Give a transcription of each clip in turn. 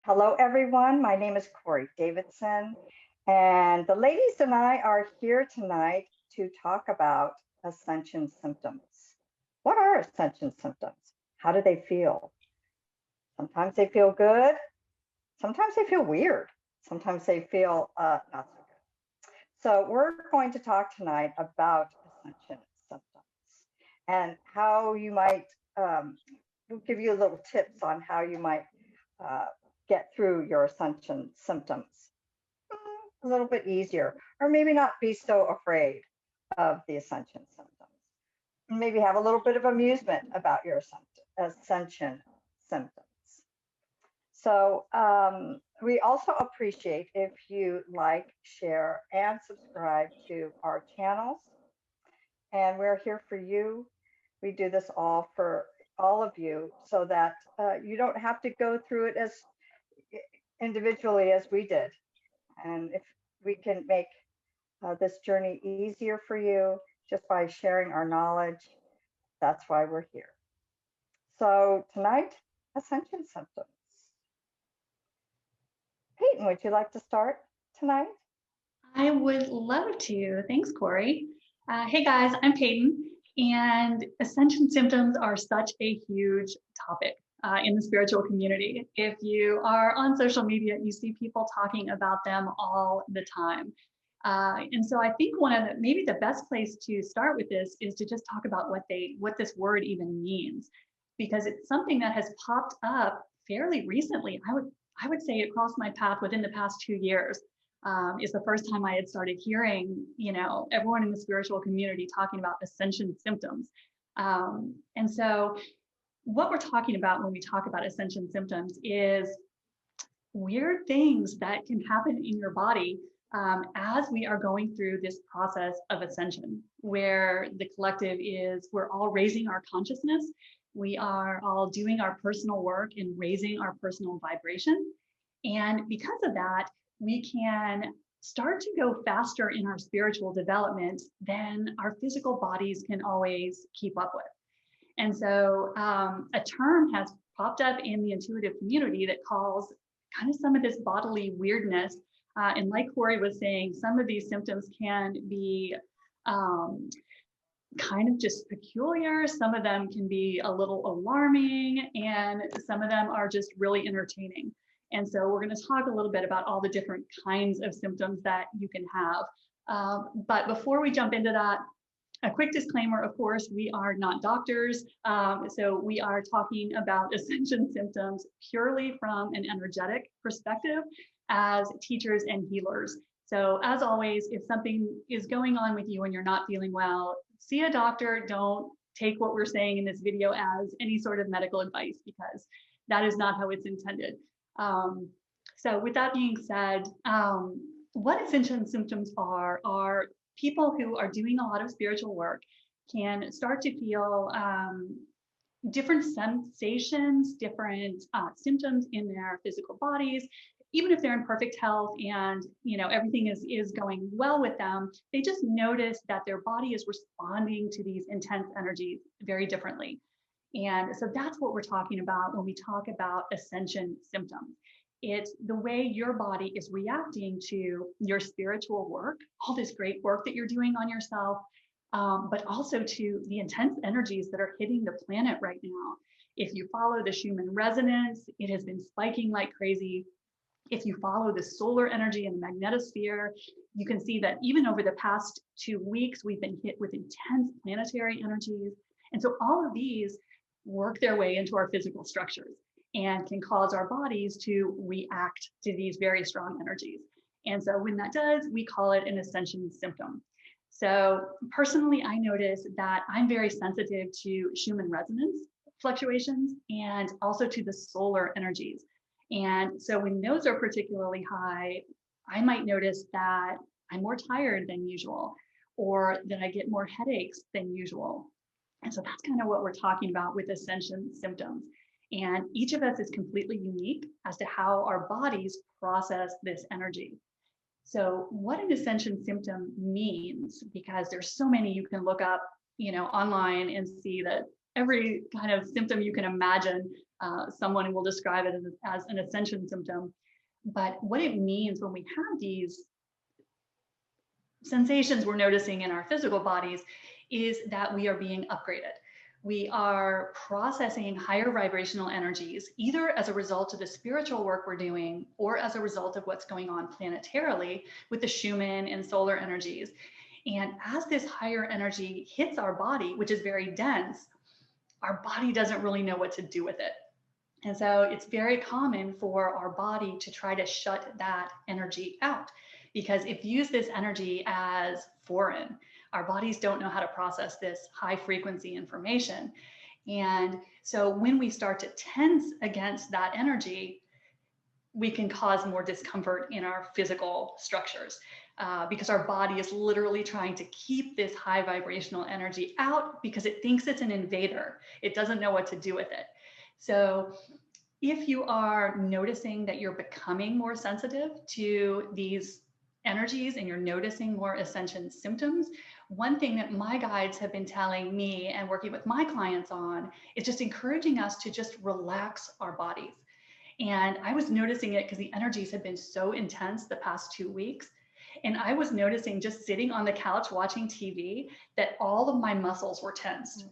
Hello, everyone. My name is Corey Davidson, and the ladies and I are here tonight to talk about Ascension symptoms. What are Ascension symptoms? How do they feel? Sometimes they feel good. Sometimes they feel weird. Sometimes they feel not so good. So we're going to talk tonight about Ascension symptoms and how you might, we'll give you a little tips on how you might uh, get through your Ascension symptoms a little bit easier, or maybe not be so afraid of the Ascension symptoms. Maybe have a little bit of amusement about your Ascension symptoms. So we also appreciate if you like, share, and subscribe to our channels. And we're here for you. We do this all for all of you so that you don't have to go through it as individually as we did. And if we can make this journey easier for you just by sharing our knowledge, that's why we're here. So tonight, Ascension symptoms. Peyton, would you like to start tonight? I would love to. Thanks, Corey. Hey guys, I'm Peyton, and Ascension symptoms are such a huge topic in the spiritual community. If you are on social media, you see people talking about them all the time. And so I think maybe the best place to start with this is to just talk about what this word even means, because it's something that has popped up fairly recently. I would say it crossed my path within the past 2 years. Is the first time I had started hearing, everyone in the spiritual community talking about Ascension symptoms. And so what we're talking about when we talk about Ascension symptoms is weird things that can happen in your body as we are going through this process of ascension, where the collective is, we're all raising our consciousness. We are all doing our personal work and raising our personal vibration. And because of that, we can start to go faster in our spiritual development than our physical bodies can always keep up with. And so a term has popped up in the intuitive community that calls kind of some of this bodily weirdness. And like Corey was saying, some of these symptoms can be kind of just peculiar. Some of them can be a little alarming, and some of them are just really entertaining. And so we're going to talk a little bit about all the different kinds of symptoms that you can have. But before we jump into that, a quick disclaimer, of course, we are not doctors. So we are talking about Ascension symptoms purely from an energetic perspective as teachers and healers. So as always, if something is going on with you and you're not feeling well, see a doctor. Don't take what we're saying in this video as any sort of medical advice, because that is not how it's intended. So with that being said, what Ascension symptoms are people who are doing a lot of spiritual work can start to feel different sensations, different symptoms in their physical bodies. Even if they're in perfect health and everything is going well with them, they just notice that their body is responding to these intense energies very differently. And so that's what we're talking about when we talk about Ascension symptoms. It's the way your body is reacting to your spiritual work, all this great work that you're doing on yourself, but also to the intense energies that are hitting the planet right now. If you follow the Schumann resonance, it has been spiking like crazy. If you follow the solar energy and the magnetosphere, you can see that even over the past 2 weeks, we've been hit with intense planetary energies. And so all of these work their way into our physical structures and can cause our bodies to react to these very strong energies. And so when that does, we call it an Ascension symptom. So personally, I notice that I'm very sensitive to Schumann resonance fluctuations and also to the solar energies. And so when those are particularly high, I might notice that I'm more tired than usual, or that I get more headaches than usual. And so that's kind of what we're talking about with Ascension symptoms. And each of us is completely unique as to how our bodies process this energy. So what an Ascension symptom means, because there's so many you can look up, online and see that every kind of symptom you can imagine. Someone will describe it as an ascension symptom. But what it means when we have these sensations we're noticing in our physical bodies is that we are being upgraded. We are processing higher vibrational energies, either as a result of the spiritual work we're doing or as a result of what's going on planetarily with the Schumann and solar energies. And as this higher energy hits our body, which is very dense, our body doesn't really know what to do with it. And so it's very common for our body to try to shut that energy out because it views this energy as foreign. Our bodies don't know how to process this high frequency information. And so when we start to tense against that energy, we can cause more discomfort in our physical structures because our body is literally trying to keep this high vibrational energy out because it thinks it's an invader. It doesn't know what to do with it. So if you are noticing that you're becoming more sensitive to these energies and you're noticing more ascension symptoms, one thing that my guides have been telling me and working with my clients on is just encouraging us to just relax our bodies. And I was noticing it because the energies had been so intense the past 2 weeks. And I was noticing just sitting on the couch watching TV that all of my muscles were tensed,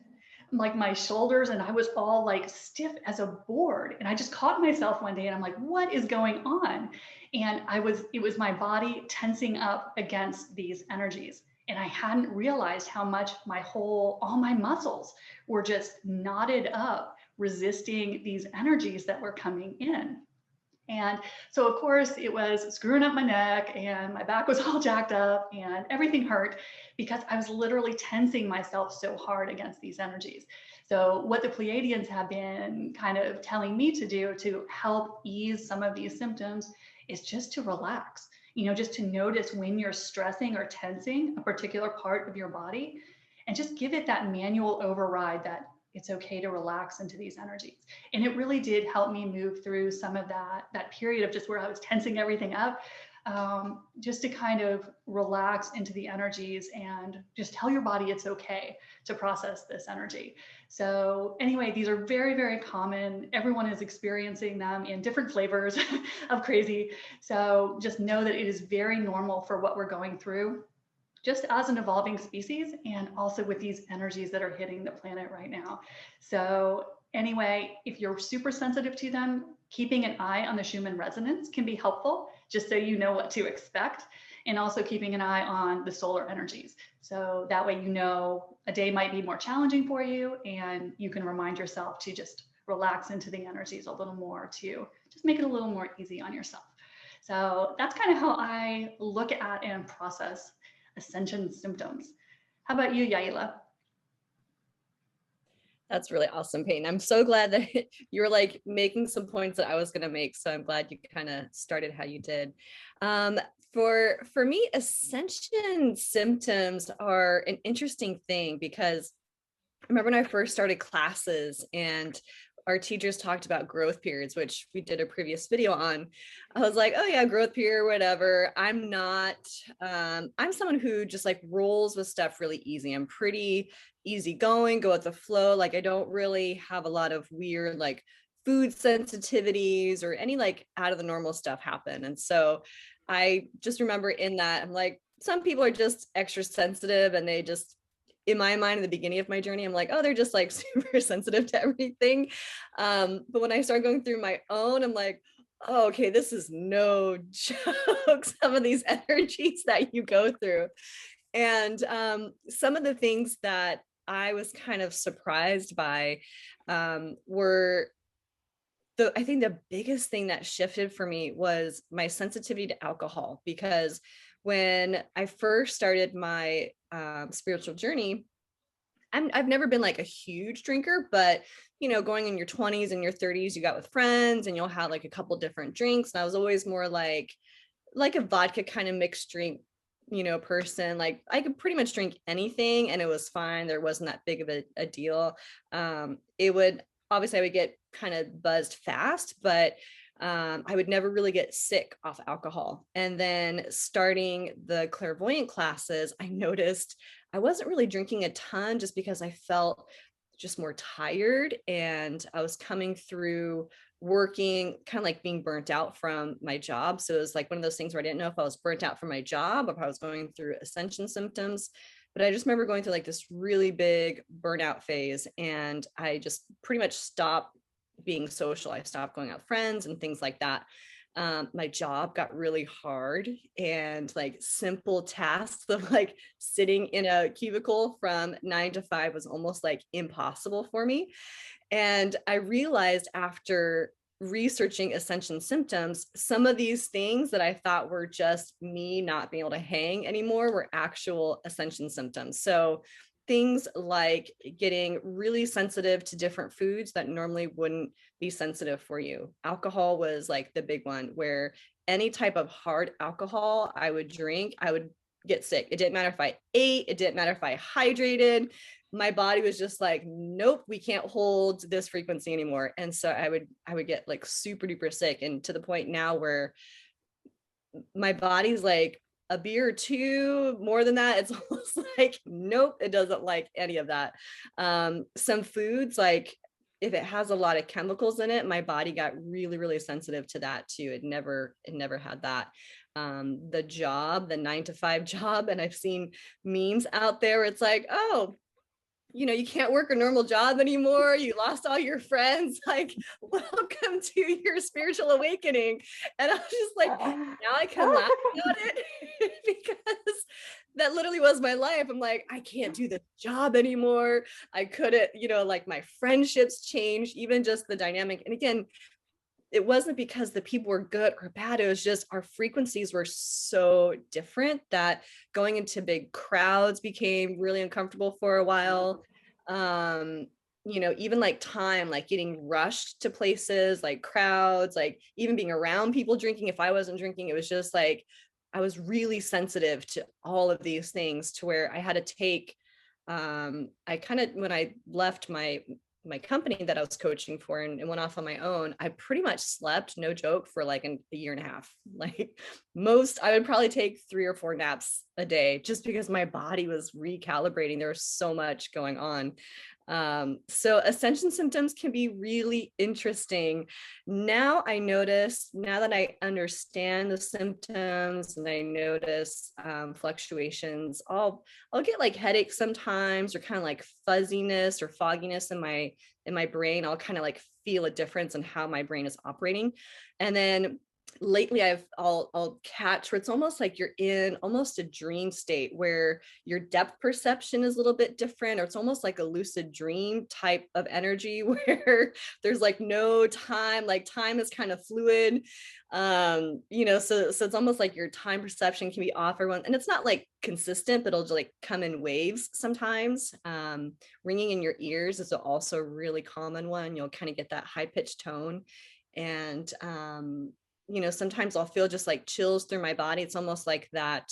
like my shoulders, and I was all like stiff as a board. And I just caught myself one day and I'm like, what is going on? And it was my body tensing up against these energies. And I hadn't realized how much all my muscles were just knotted up, resisting these energies that were coming in. And so, of course, it was screwing up my neck and my back was all jacked up and everything hurt because I was literally tensing myself so hard against these energies. So what the Pleiadians have been kind of telling me to do to help ease some of these symptoms is just to relax, just to notice when you're stressing or tensing a particular part of your body and just give it that manual override that it's okay to relax into these energies. And it really did help me move through some of that period of just where I was tensing everything up, just to kind of relax into the energies and just tell your body it's okay to process this energy. So anyway, these are very, very common. Everyone is experiencing them in different flavors of crazy. So just know that it is very normal for what we're going through, just as an evolving species, and also with these energies that are hitting the planet right now. So anyway, if you're super sensitive to them, keeping an eye on the Schumann resonance can be helpful, just so you know what to expect, and also keeping an eye on the solar energies. So that way, a day might be more challenging for you, and you can remind yourself to just relax into the energies a little more to just make it a little more easy on yourself. So that's kind of how I look at and process ascension symptoms. How about you, Yaila? That's really awesome, Peyton. I'm so glad that you're like making some points that I was going to make. So I'm glad you kind of started how you did. For me, ascension symptoms are an interesting thing because I remember when I first started classes and our teachers talked about growth periods, which we did a previous video on. I was like, oh yeah, growth period, whatever. I'm someone who just like rolls with stuff really easy. I'm pretty easygoing, go with the flow. Like I don't really have a lot of weird like food sensitivities or any like out of the normal stuff happen. And so I just remember in that, I'm like, some people are just extra sensitive and they just, in my mind, in the beginning of my journey, I'm like, oh, they're just like super sensitive to everything. But when I started going through my own, I'm like, oh, okay, this is no joke. Some of these energies that you go through. And some of the things that I was kind of surprised by were I think the biggest thing that shifted for me was my sensitivity to alcohol, because when I first started my spiritual journey, I've never been like a huge drinker, but going in your 20s and your 30s, you got with friends and you'll have like a couple different drinks. And I was always more like a vodka kind of mixed drink, person. Like I could pretty much drink anything and it was fine. There wasn't that big of a deal. Obviously I would get kind of buzzed fast, but I would never really get sick off alcohol. And then starting the clairvoyant classes, I noticed I wasn't really drinking a ton just because I felt just more tired, and I was coming through working kind of like being burnt out from my job. So it was like one of those things where I didn't know if I was burnt out from my job or if I was going through Ascension symptoms. But I just remember going through like this really big burnout phase, and I just pretty much stopped being social. I stopped going out with friends and things like that. My job got really hard, and like simple tasks of like sitting in a cubicle from 9 to 5 was almost like impossible for me. And I realized after researching Ascension symptoms, some of these things that I thought were just me not being able to hang anymore were actual Ascension symptoms. So things like getting really sensitive to different foods that normally wouldn't be sensitive for you. Alcohol was like the big one, where any type of hard alcohol I would drink, I would get sick. It didn't matter if I ate, it didn't matter if I hydrated. My body was just like, nope, we can't hold this frequency anymore. And so I would get like super duper sick, and to the point now where my body's like, a beer or two, more than that, it's almost like, nope, it doesn't like any of that. Some foods, like if it has a lot of chemicals in it, my body got really, really sensitive to that too. It never had that. The job, the 9 to 5 job, and I've seen memes out there where it's like, oh, you can't work a normal job anymore. You lost all your friends. Like, welcome to your spiritual awakening. And I was just like, now I can laugh about it because that literally was my life. I'm like, I can't do this job anymore. I couldn't, like my friendships changed, even just the dynamic. And again, it wasn't because the people were good or bad. It was just our frequencies were so different that going into big crowds became really uncomfortable for a while. Even like time, like getting rushed to places, like crowds, like even being around people drinking. If I wasn't drinking, it was just like, I was really sensitive to all of these things, to where I had to take, I kind of, when I left my company that I was coaching for and went off on my own, I pretty much slept, no joke, for like a year and a half. Like I would probably take 3 or 4 naps a day, just because my body was recalibrating. There was so much going on. So Ascension symptoms can be really interesting. Now that I understand the symptoms and I notice fluctuations, I'll get like headaches sometimes, or kind of like fuzziness or fogginess in my brain. I'll kind of like feel a difference in how my brain is operating. And then lately I'll catch where it's almost like you're in almost a dream state, where your depth perception is a little bit different, or it's almost like a lucid dream type of energy where there's like no time, like time is kind of fluid. So it's almost like your time perception can be off everyone, and it's not like consistent, but it'll just like come in waves sometimes. Ringing in your ears is also a really common one. You'll kind of get that high pitched tone. And sometimes I'll feel just like chills through my body. It's almost like that,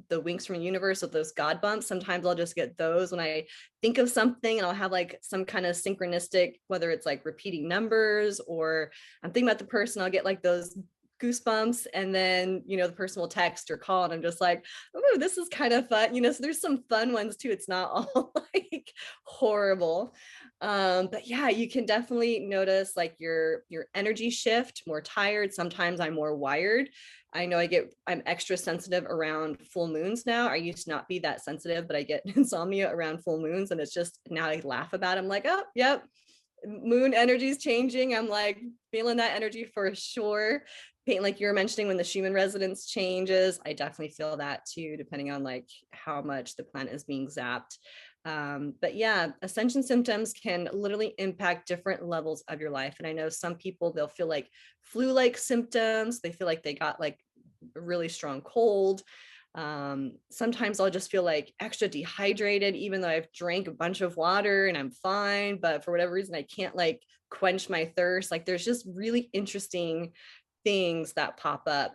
the winks from the universe with those God bumps. Sometimes I'll just get those when I think of something, and I'll have like some kind of synchronistic, whether it's like repeating numbers or I'm thinking about the person, I'll get like those goosebumps. And then, the person will text or call, and I'm just like, oh, this is kind of fun. So there's some fun ones too. It's not all like horrible. But yeah, you can definitely notice like your energy shift, more tired. Sometimes I'm more wired. I know I'm extra sensitive around full moons now. I used to not be that sensitive, but I get insomnia around full moons, and it's just, now I laugh about it. I'm like, oh, yep, moon energy is changing. I'm like feeling that energy for sure. Peyton, like you were mentioning, when the Schumann resonance changes, I definitely feel that too, depending on like how much the planet is being zapped. But yeah, Ascension symptoms can literally impact different levels of your life. And I know some people, they'll feel like flu-like symptoms. They feel like they got like a really strong cold. Sometimes I'll just feel like extra dehydrated, even though I've drank a bunch of water and I'm fine, but for whatever reason, I can't like quench my thirst. Like there's just really interesting things that pop up.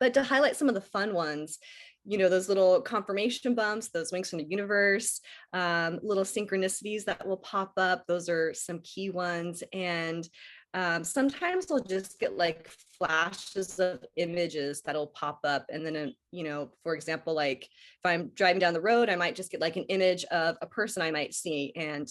But to highlight some of the fun ones, those little confirmation bumps, those winks from the universe, little synchronicities that will pop up. Those are some key ones. And Sometimes I'll just get like flashes of images that'll pop up. And then, for example, like if I'm driving down the road, I might just get like an image of a person I might see. And,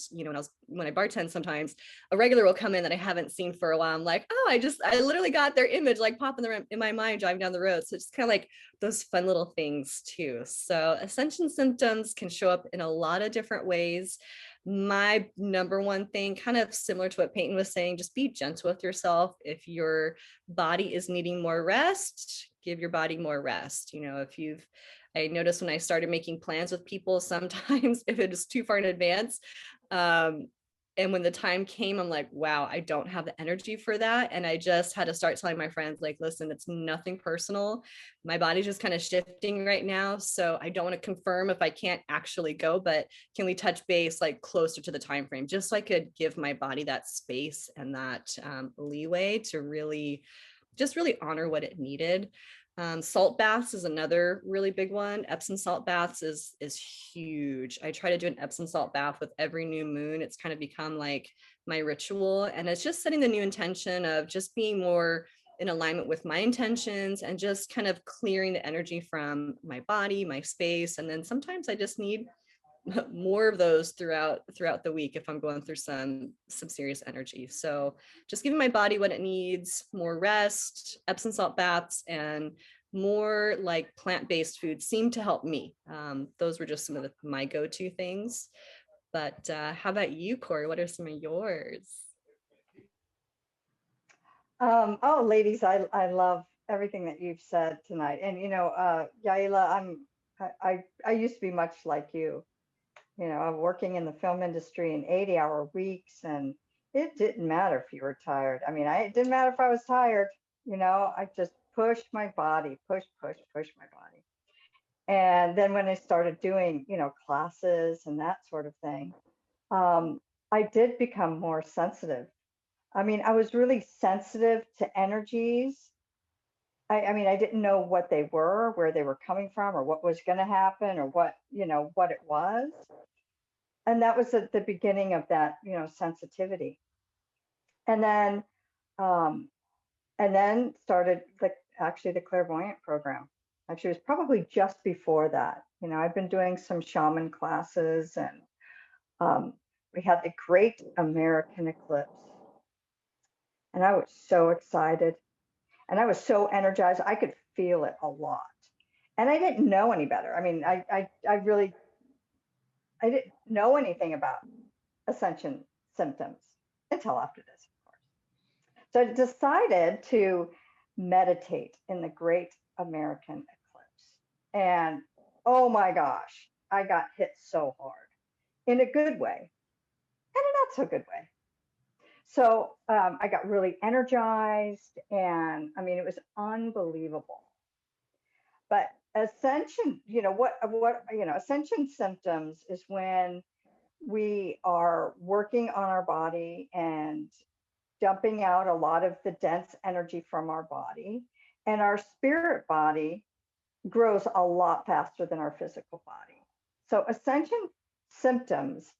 when I bartend, sometimes a regular will come in that I haven't seen for a while. I'm like, oh, I literally got their image like popping in my mind driving down the road. So it's kind of like those fun little things too. So Ascension symptoms can show up in a lot of different ways. My number one thing, kind of similar to what Peyton was saying, just be gentle with yourself. If your body is needing more rest, give your body more rest. I noticed when I started making plans with people, sometimes if it is too far in advance, and when the time came, I'm like, wow, I don't have the energy for that. And I just had to start telling my friends, like, listen, it's nothing personal. My body's just kind of shifting right now. So I don't want to confirm if I can't actually go, but can we touch base like closer to the time frame, just so I could give my body that space and that leeway to really honor what it needed. Salt baths is another really big one. Epsom salt baths is huge. I try to do an Epsom salt bath with every new moon. It's kind of become like my ritual, and it's just setting the new intention of just being more in alignment with my intentions and just kind of clearing the energy from my body, my space. And then sometimes I just need more of those throughout the week if I'm going through some serious energy. So just giving my body what it needs, more rest, Epsom salt baths, and more like plant-based foods seem to help me. Those were just some of my go-to things. But how about you, Corey? What are some of yours? Oh, ladies, I love everything that you've said tonight. And Yaila, I used to be much like you. I'm working in the film industry in 80-hour weeks, and it didn't matter if you were tired. I mean, it didn't matter if I was tired. I just pushed my body, push my body. And then when I started doing, classes and that sort of thing, I did become more sensitive. I mean, I was really sensitive to energies. I mean, I didn't know what they were, where they were coming from, or what was going to happen, or what it was. And that was at the beginning of that, sensitivity. And then, um, started the clairvoyant program. Actually, it was probably just before that. I've been doing some shaman classes, and we had the Great American Eclipse, and I was so excited, and I was so energized. I could feel it a lot, and I didn't know any better. I mean, I really, I didn't know anything about Ascension symptoms until after this, of course. So I decided to meditate in the Great American Eclipse. And oh my gosh, I got hit so hard in a good way and a not so good way. So I got really energized, and I mean, it was unbelievable. But ascension, ascension symptoms is when we are working on our body and dumping out a lot of the dense energy from our body, and our spirit body grows a lot faster than our physical body. So ascension symptoms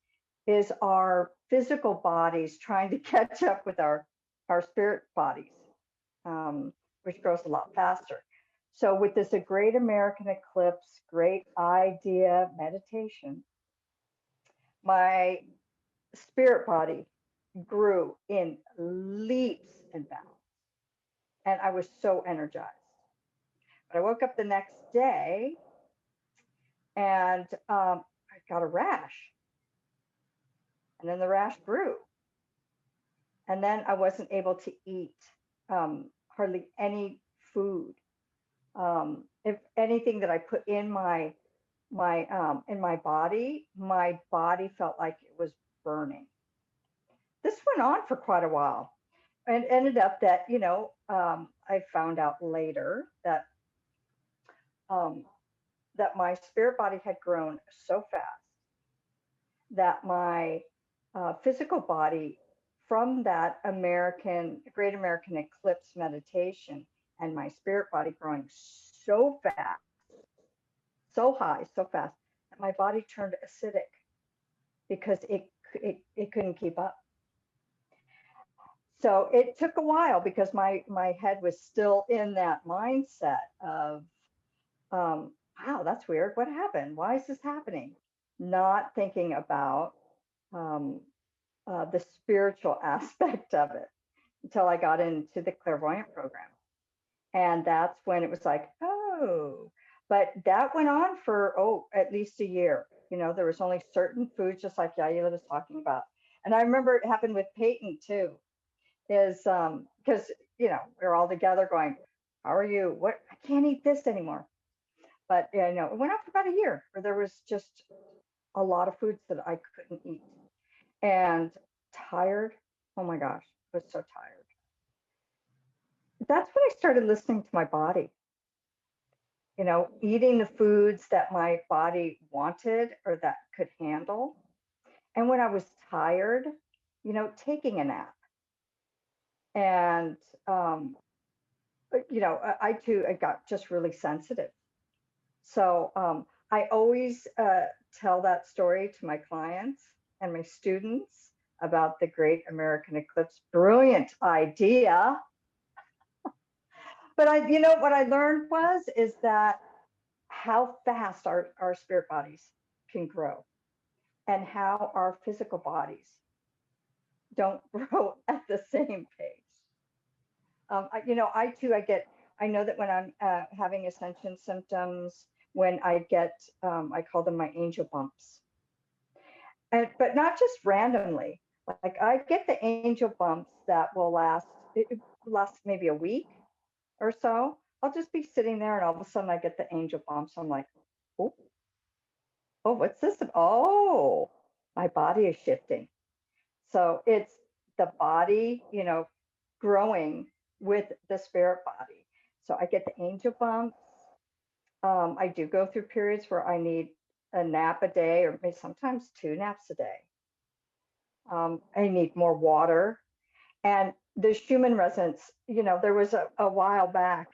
is our physical bodies trying to catch up with our spirit bodies, which grows a lot faster. So with this a Great American Eclipse, great idea meditation, my spirit body grew in leaps and bounds, and I was so energized. But I woke up the next day, and I got a rash, and then the rash grew, and then I wasn't able to eat hardly any food. If anything that I put in my body, my body felt like it was burning. This went on for quite a while, and ended up that I found out later that that my spirit body had grown so fast that my physical body, from that Great American Eclipse meditation, and my spirit body growing so fast, so high, so fast, that my body turned acidic because it couldn't keep up. So it took a while because my head was still in that mindset of, wow, that's weird. What happened? Why is this happening? Not thinking about um, the spiritual aspect of it until I got into the clairvoyant program. And that's when it was like, oh, but that went on for, at least a year. There was only certain foods, just like Yaila was talking about. And I remember it happened with Peyton too, is because, we were all together going, how are you? What? I can't eat this anymore. But, it went on for about a year where there was just a lot of foods that I couldn't eat. And tired. Oh my gosh, I was so tired. That's when I started listening to my body, eating the foods that my body wanted or that could handle. And when I was tired, taking a nap. And, I too, I got just really sensitive. So I always tell that story to my clients and my students about the Great American Eclipse. Brilliant idea. But what I learned is that how fast our spirit bodies can grow and how our physical bodies don't grow at the same pace. I know that when I'm having ascension symptoms, when I get, I call them my angel bumps, but not just randomly. Like I get the angel bumps that will it lasts maybe a week or so. I'll just be sitting there and all of a sudden I get the angel bumps. I'm like, oh, what's this? Oh, my body is shifting. So it's the body, growing with the spirit body. So I get the angel bumps. I do go through periods where I need a nap a day or maybe sometimes 2 naps a day. I need more water. And the Schumann resonance, there was a while back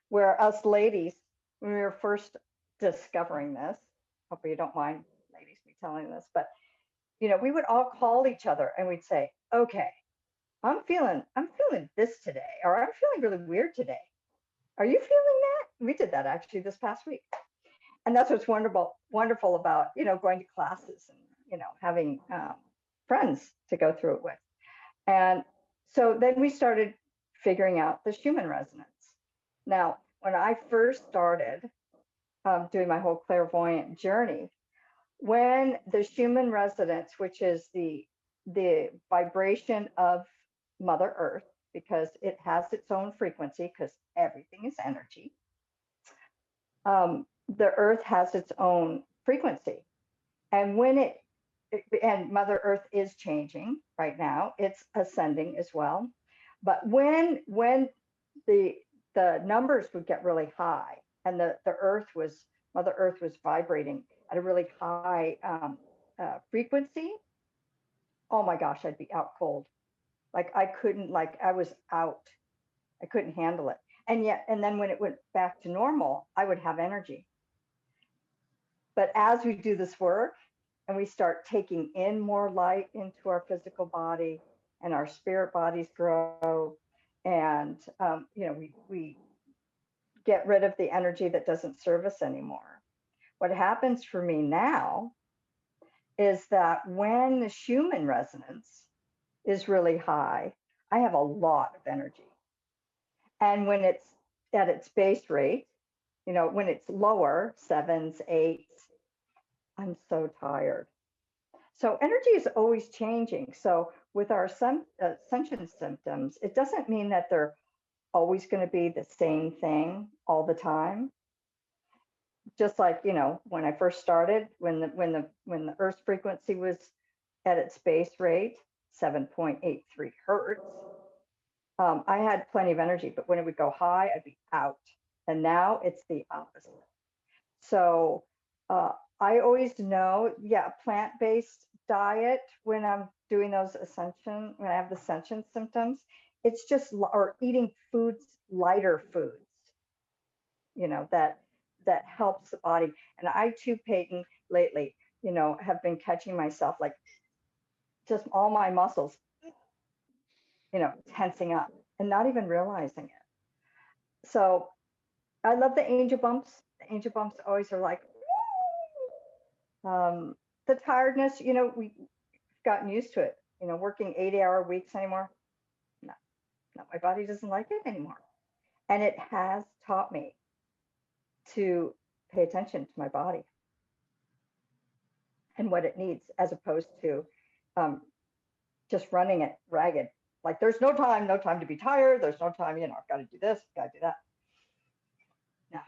where us ladies, when we were first discovering this, hope you don't mind ladies me telling this, but we would all call each other and we'd say, okay, I'm feeling this today, or I'm feeling really weird today. Are you feeling that? We did that actually this past week. And that's what's wonderful about, going to classes and, having friends to go through it with. And so then we started figuring out the Schumann resonance. Now, when I first started doing my whole clairvoyant journey, when the Schumann resonance, which is the vibration of Mother Earth, because it has its own frequency, because everything is energy. The Earth has its own frequency, and and Mother Earth is changing right now. It's ascending as well. But when the numbers would get really high, and Mother Earth was vibrating at a really high frequency, oh my gosh, I'd be out cold. Like I was out. I couldn't handle it. And then when it went back to normal, I would have energy. But as we do this work and we start taking in more light into our physical body and our spirit bodies grow, and we get rid of the energy that doesn't serve us anymore. What happens for me now is that when the Schumann resonance is really high, I have a lot of energy. And when it's at its base rate, when it's lower, 7s, 8s, I'm so tired. So energy is always changing. So with our ascension symptoms, it doesn't mean that they're always going to be the same thing all the time. Just like, when I first started, when the Earth's frequency was at its base rate, 7.83 hertz, I had plenty of energy, but when it would go high, I'd be out. And now it's the opposite. So I always know, plant-based diet when I'm doing when I have the ascension symptoms, it's just, or eating lighter foods, that helps the body. And I too, Peyton, lately, have been catching myself, like just all my muscles tensing up and not even realizing it. So I love the angel bumps. The angel bumps always are like, the tiredness, we've gotten used to it, working 80-hour weeks anymore. No, no, my body doesn't like it anymore. And it has taught me to pay attention to my body and what it needs, as opposed to just running it ragged. Like there's no time to be tired. There's no time, I've got to do this, got to do that. Now,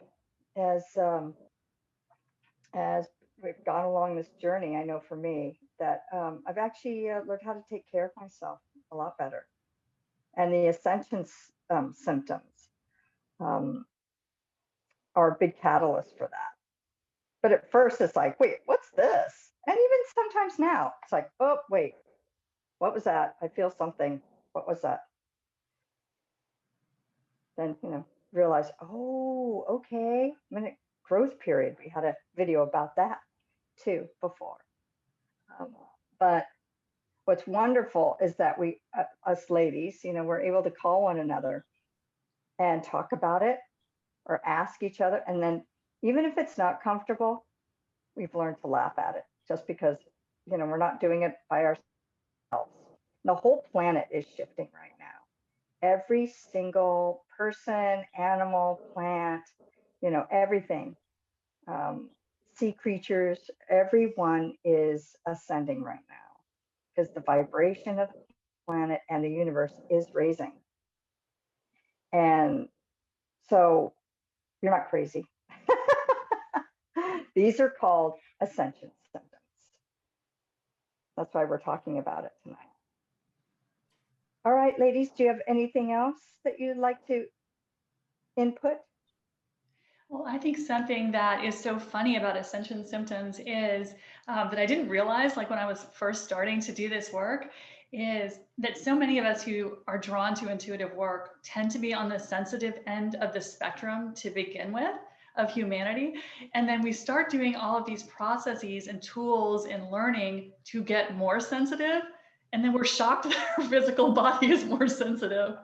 as we've gone along this journey, I know for me that I've actually learned how to take care of myself a lot better. And the Ascension symptoms are a big catalyst for that. But at first it's like, wait, what's this? And even sometimes now it's like, oh, wait, what was that? I feel something. What was that? Then, realize, oh, okay. Minute growth period. We had a video about that too before. But what's wonderful is that we, us ladies, we're able to call one another and talk about it or ask each other. And then even if it's not comfortable, we've learned to laugh at it, just because, we're not doing it by ourselves. The whole planet is shifting right now. Every single person, animal, plant, everything, sea creatures, everyone is ascending right now because the vibration of the planet and the universe is raising. And so you're not crazy. These are called Ascension symptoms. That's why we're talking about it tonight. All right, ladies, do you have anything else that you'd like to input? Well, I think something that is so funny about Ascension symptoms is that I didn't realize, like when I was first starting to do this work, is that so many of us who are drawn to intuitive work tend to be on the sensitive end of the spectrum to begin with of humanity. And then we start doing all of these processes and tools and learning to get more sensitive. And then we're shocked that our physical body is more sensitive.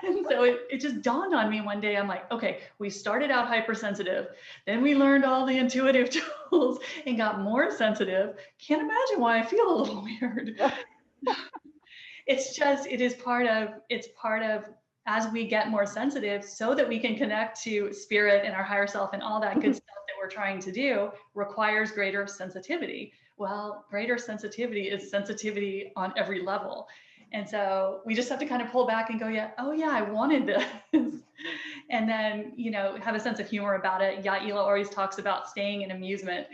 And so it just dawned on me one day. I'm like, okay, we started out hypersensitive. Then we learned all the intuitive tools and got more sensitive. Can't imagine why I feel a little weird. It's part of as we get more sensitive so that we can connect to spirit and our higher self and all that good stuff that we're trying to do requires greater sensitivity. Well, greater sensitivity is sensitivity on every level. And so we just have to kind of pull back and go, yeah, oh yeah, I wanted this. And then, have a sense of humor about it. Yaila always talks about staying in amusement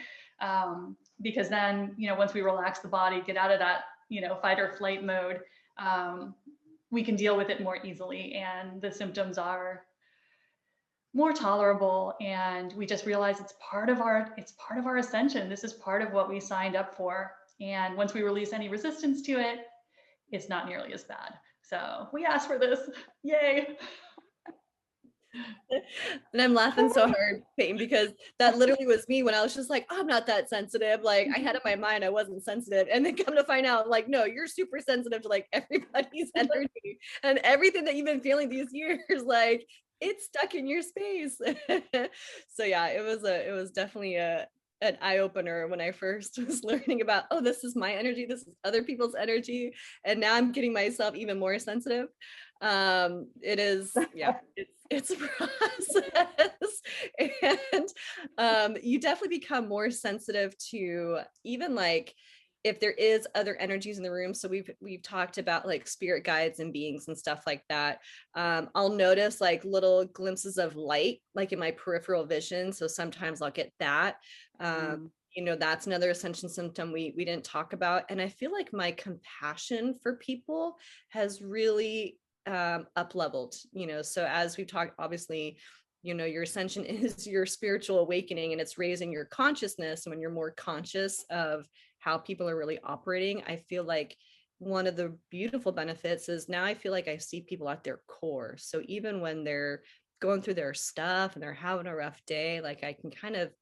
because then, once we relax the body, get out of that, fight or flight mode, we can deal with it more easily and the symptoms are more tolerable, and we just realize it's part of our ascension. This is part of what we signed up for. And once we release any resistance to it, it's not nearly as bad. So we asked for this. Yay. And I'm laughing so hard, Peyton, because that literally was me when I was just like, oh, I'm not that sensitive. Like I had in my mind I wasn't sensitive. And then come to find out, like, no, you're super sensitive to like everybody's energy and everything that you've been feeling these years. Like it's stuck in your space. So yeah, it was definitely an eye opener when I first was learning about, oh, this is my energy, this is other people's energy. And now I'm getting myself even more sensitive. It is, yeah, it's a process. And you definitely become more sensitive to even like if there is other energies in the room. So we've talked about like spirit guides and beings and stuff like that. I'll notice like little glimpses of light, like in my peripheral vision. So sometimes I'll get that. That's another ascension symptom we didn't talk about. And I feel like my compassion for people has really up leveled, so as we've talked, obviously, your ascension is your spiritual awakening and it's raising your consciousness. And when you're more conscious of how people are really operating, I feel like one of the beautiful benefits is now I feel like I see people at their core. So even when they're going through their stuff and they're having a rough day, like I can kind of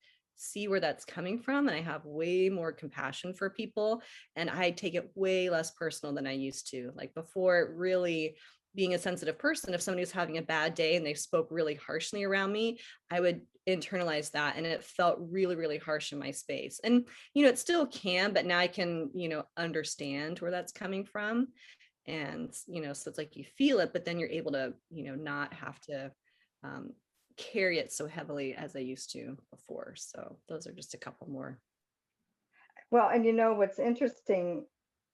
see where that's coming from, and I have way more compassion for people, and I take it way less personal than I used to. Like before, really being a sensitive person, if somebody was having a bad day and they spoke really harshly around me, I would internalize that, and it felt really, really harsh in my space. And it still can, but now I can understand where that's coming from. And so it's like you feel it, but then you're able to not have to carry it so heavily as I used to before. So those are just a couple more. Well, and what's interesting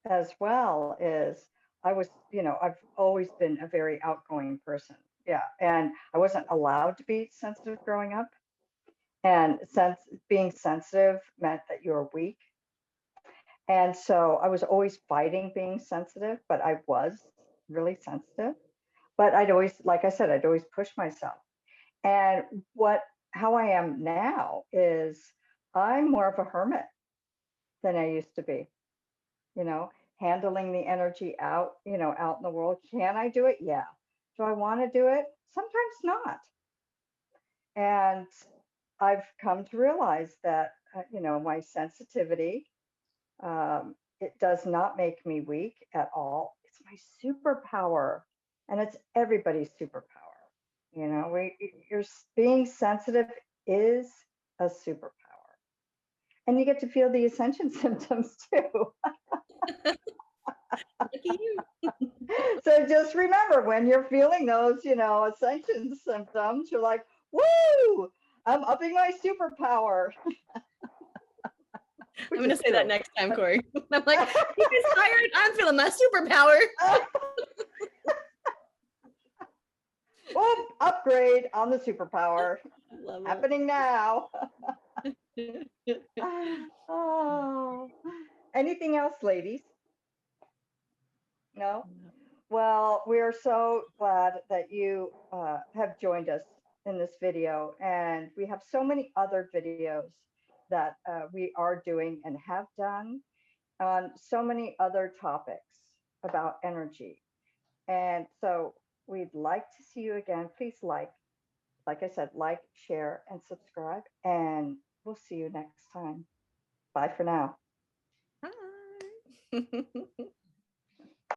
as well is I've always been a very outgoing person. Yeah. And I wasn't allowed to be sensitive growing up. And being sensitive meant that you were weak. And so I was always fighting being sensitive, but I was really sensitive. But like I said, I'd always push myself. And how I am now is I'm more of a hermit than I used to be, handling the energy out in the world. Can I do it? Yeah. Do I want to do it? Sometimes not. And I've come to realize that, my sensitivity, it does not make me weak at all. It's my superpower, and it's everybody's superpower. Being sensitive is a superpower. And you get to feel the Ascension symptoms too. So just remember, when you're feeling those, Ascension symptoms, you're like, woo, I'm upping my superpower. I'm going to say that next time, Corey. I'm like, he's tired. I'm feeling my superpower. Oh, upgrade on the superpower. Happening now. Oh, anything else, ladies? No? Well, we are so glad that you have joined us in this video, and we have so many other videos that we are doing and have done on so many other topics about energy. And so we'd like to see you again. Please like I said, like, share, and subscribe, and we'll see you next time. Bye for now. Bye.